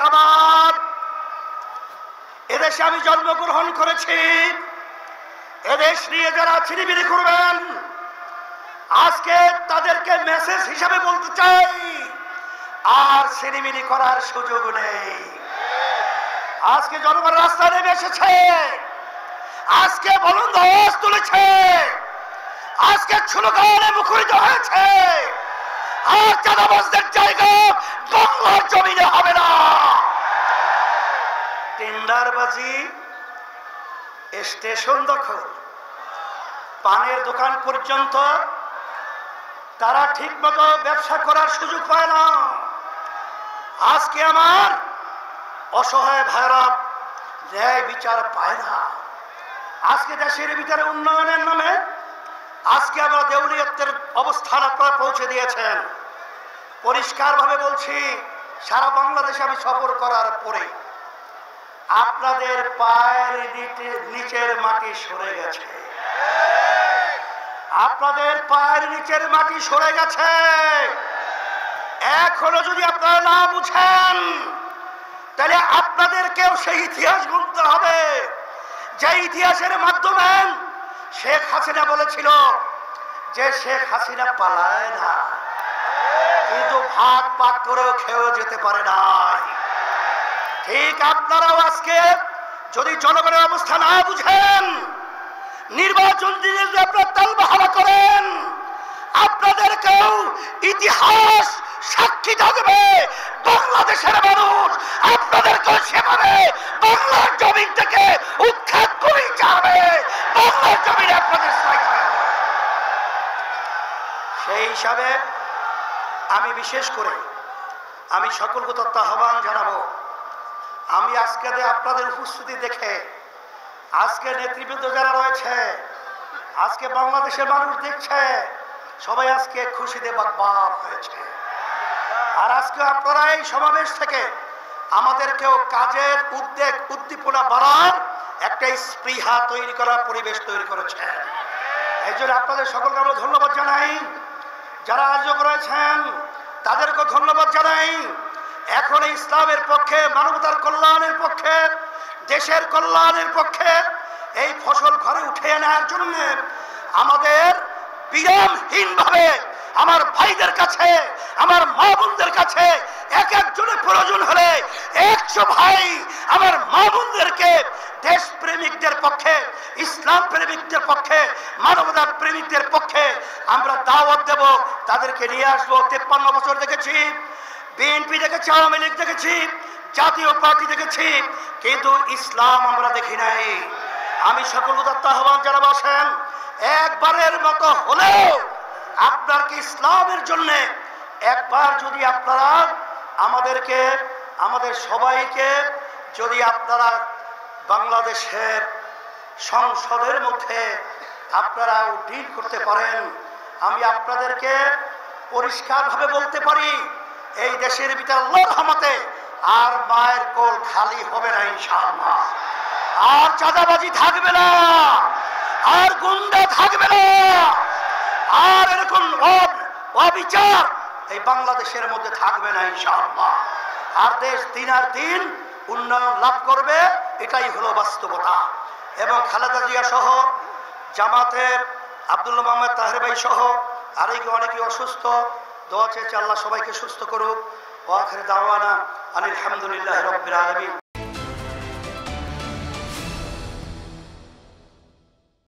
আমার এদেশে আমি জন্মগ্রহণ করেছি, এদেশ নিয়ে যারা ছিনিমিনি করবেন আজকে তাদেরকে মেসেজ হিসাবে বলতে চাই, আর ছিনিমিনি করার সুযোগ নেই। আজকে জনগণ রাস্তায় নেমে এসেছে, আজকে বলন্দ আওয়াজ তুলেছে, আজকে স্লোগানে মুখরিত হয়েছে, আর চাঁদাবাজদের জায়গা বাংলার জমিনে হবে না। টেন্ডারবাজি, স্টেশন দখল, পানের দোকান পর্যন্ত তারা ঠিক মতো ব্যবসা করার সুযোগ পায় না। আজকে আমার অসহায় ভাইরা ন্যায় বিচার পায় না। আজকে দেশের ভিতরে উন্নয়নের নামে আজকে আমরা দেউলিয়তের অবস্থান আপনারা পৌঁছে দিয়েছেন। পরিষ্কার ভাবে বলছি, সারা বাংলাদেশে আমি সফর করার পরে আপনাদের পায়ের নিচের মাটি সরে গেছে, আপনাদের পায়ের নিচের মাটি সরে গেছে। এখনো যদি আপনারা না বুঝেন তাহলে আপনাদেরকেও সেই ইতিহাস গুনতে হবে, যে ইতিহাসের মাধ্যমে শেখ হাসিনা বলেছিল যে শেখ হাসিনা পালায় না, কিন্তু ভাগ পাক করেও খেয়েও যেতে পারে নাই। ঠিক আপনারাও আজকে যদি জনগণের অবস্থা না বুঝেন, নির্বাচন দিনে যদি আপনারা তালবাহানা করেন, আপনাদেরকেও ইতিহাস সাক্ষী থাকবে। বাংলাদেশের মানুষ আপনাদেরকেও সেভাবে বাংলার জমিন থেকে উৎখাত করে যাবে, বাংলার জমিনে আপনাদের সেই হিসাবে আমি বিশেষ করে আমি সকলকে তথ্য আহ্বান জানাবো। আমি আজকে আপনাদের উপস্থিতি দেখে আজকে নেতৃবৃন্দ যারা রয়েছে, আজকে বাংলাদেশের মানুষ দেখছে, সবাই আজকে খুশিতে বাগবাগ হয়েছে। আর আজকে আপনারা এই সমাবেশ থেকে আমাদেরকেও কাজের উদ্যোগ উদ্দীপনা বাড়ার একটা স্পৃহা তৈরি করার পরিবেশ তৈরি করেছে। এই জন্য আপনাদের সকলকে আমরা ধন্যবাদ জানাই। যারা আয়োজক রয়েছেন তাদেরকে ধন্যবাদ জানাই। এখন ইসলামের পক্ষে, মানবতার কল্যাণের পক্ষে, দেশের কল্যাণের পক্ষে এই ফসল ঘরে উঠে আনার জন্য আমাদের বিরামহীনভাবে আমার ভাইদের কাছে, আমার মা বোনদের কাছে এক একজনের প্রয়োজন হলে 100 ভাই আমার মা বোনদেরকে দেশ প্রেমিকদের পক্ষে, ইসলাম প্রেমিকদের পক্ষে, মানবতার প্রেমিকদের পক্ষে আমরা দাওয়াত দেব, তাদেরকে নিয়ে আসবো। 53 বছর দেখেছি, বিএনপি দেখেছি, আওয়ামী লীগ দেখেছি, জাতীয় পার্টি দেখেছি, কিন্তু ইসলাম আমরা দেখি নাই। আমি সকল উদাত্ত আহ্বান যারা বসেন, একবারের মতো হলেও আপনার কি ইসলামের জন্য একবার যদি আপনারা আমাদেরকে, আমাদের সবাইকে যদি আপনারা বাংলাদেশের সংসদের মধ্যে আপনারা উড্ডীন করতে পারেন, আমি আপনাদেরকে পরিষ্কারভাবে বলতে পারি এই দেশের ভিতরে আল্লাহর রহমতে আর মায়ের কোল খালি হবে না ইনশাআল্লাহ। আর চাঁদাবাজি থাকবে না, আর গুন্ডা থাকবে না, আর এরকম অবিচার এই বাংলাদেশের মধ্যে থাকবে না ইনশাআল্লাহ। আর দেশ দিন আর দিন উন্নয়ন লাভ করবে, এটাই হলো বাস্তবতা। এবং খালেদা জিয়া সহ জামাতের আব্দুল্লাহ মোহাম্মদ তাহের ভাই সহ অনেকে অসুস্থ, দোয়া চেয়েছে আল্লাহ সবাইকে সুস্থ করুক। ওয়া আখির দাওয়ানা আলহামদুলিল্লাহি রাব্বিল আলামিন।